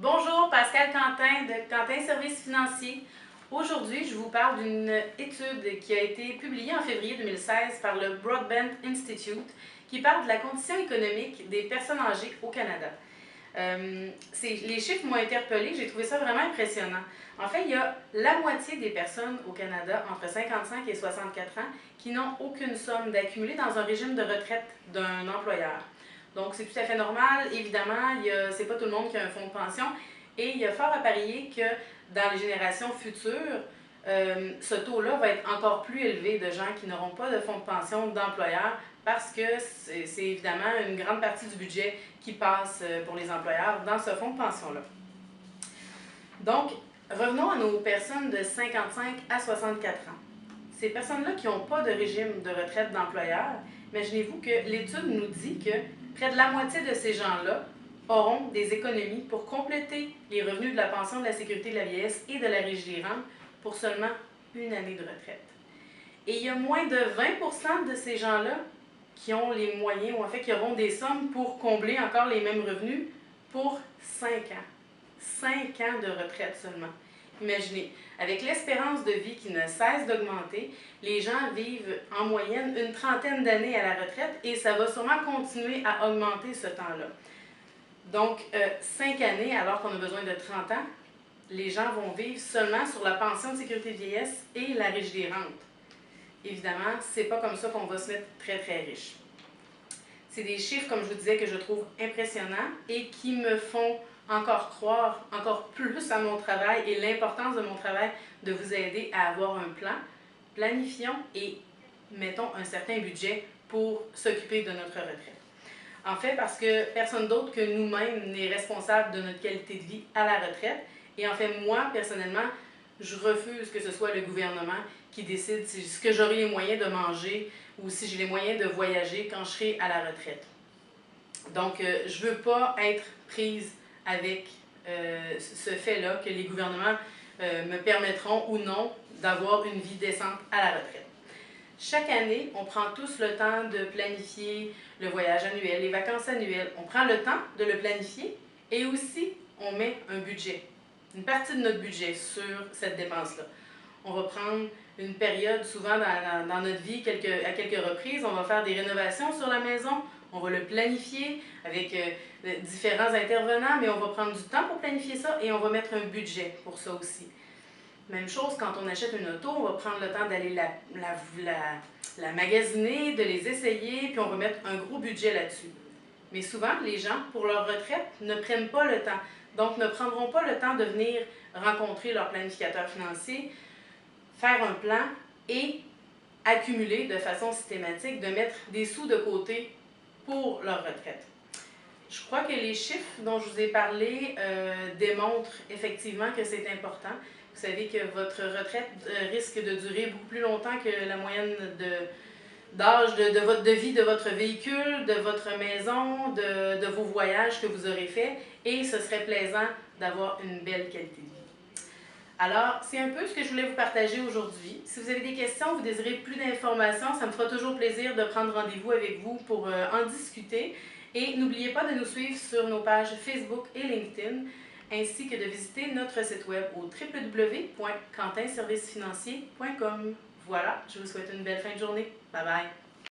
Bonjour, Pascal Quentin de Quentin Services Financiers. Aujourd'hui, je vous parle d'une étude qui a été publiée en février 2016 par le Broadband Institute qui parle de la condition économique des personnes âgées au Canada. Les chiffres m'ont interpellée, j'ai trouvé ça vraiment impressionnant. En fait, il y a la moitié des personnes au Canada entre 55 et 64 ans qui n'ont aucune somme d'accumuler dans un régime de retraite d'un employeur. Donc, c'est tout à fait normal. Évidemment, c'est pas tout le monde qui a un fonds de pension. Et il y a fort à parier que dans les générations futures, ce taux-là va être encore plus élevé de gens qui n'auront pas de fonds de pension d'employeurs parce que c'est évidemment une grande partie du budget qui passe pour les employeurs dans ce fonds de pension-là. Donc, revenons à nos personnes de 55 à 64 ans. Ces personnes-là qui n'ont pas de régime de retraite d'employeur, imaginez-vous que l'étude nous dit que près de la moitié de ces gens-là auront des économies pour compléter les revenus de la pension de la sécurité de la vieillesse et de la régie des rentes pour seulement une année de retraite. Et il y a moins de 20% de ces gens-là qui ont les moyens, ou en fait qui auront des sommes pour combler encore les mêmes revenus pour 5 ans. 5 ans de retraite seulement. Imaginez, avec l'espérance de vie qui ne cesse d'augmenter, les gens vivent en moyenne une trentaine d'années à la retraite et ça va sûrement continuer à augmenter ce temps-là. Donc, 5 années alors qu'on a besoin de 30 ans, les gens vont vivre seulement sur la pension de sécurité de vieillesse et la régie des rentes. Évidemment, c'est pas comme ça qu'on va se mettre très très riche. C'est des chiffres, comme je vous disais, que je trouve impressionnants et qui me font encore croire encore plus à mon travail et l'importance de mon travail de vous aider à avoir un plan. Planifions et mettons un certain budget pour s'occuper de notre retraite. En fait, parce que personne d'autre que nous-mêmes n'est responsable de notre qualité de vie à la retraite. Et en fait, moi, personnellement, je refuse que ce soit le gouvernement qui décide ce que j'aurai les moyens de manger ou si j'ai les moyens de voyager quand je serai à la retraite. Donc, je ne veux pas être prise avec ce fait-là que les gouvernements me permettront ou non d'avoir une vie décente à la retraite. Chaque année, on prend tous le temps de planifier le voyage annuel, les vacances annuelles. On prend le temps de le planifier et aussi on met un budget, une partie de notre budget sur cette dépense-là. On va prendre une période, souvent dans notre vie, à quelques reprises, on va faire des rénovations sur la maison, on va le planifier avec différents intervenants, mais on va prendre du temps pour planifier ça et on va mettre un budget pour ça aussi. Même chose, quand on achète une auto, on va prendre le temps d'aller la magasiner, de les essayer, puis on va mettre un gros budget là-dessus. Mais souvent, les gens, pour leur retraite, ne prennent pas le temps. Donc, ne prendront pas le temps de venir rencontrer leur planificateur financier, faire un plan et accumuler de façon systématique, de mettre des sous de côté pour leur retraite. Je crois que les chiffres dont je vous ai parlé démontrent effectivement que c'est important. Vous savez que votre retraite risque de durer beaucoup plus longtemps que la moyenne d'âge de vie de votre véhicule, de votre maison, de vos voyages que vous aurez faits, et ce serait plaisant d'avoir une belle qualité de vie. Alors, c'est un peu ce que je voulais vous partager aujourd'hui. Si vous avez des questions, vous désirez plus d'informations, ça me fera toujours plaisir de prendre rendez-vous avec vous pour en discuter. Et n'oubliez pas de nous suivre sur nos pages Facebook et LinkedIn, ainsi que de visiter notre site web au www.quentinservicesfinanciers.com. Voilà, je vous souhaite une belle fin de journée. Bye bye!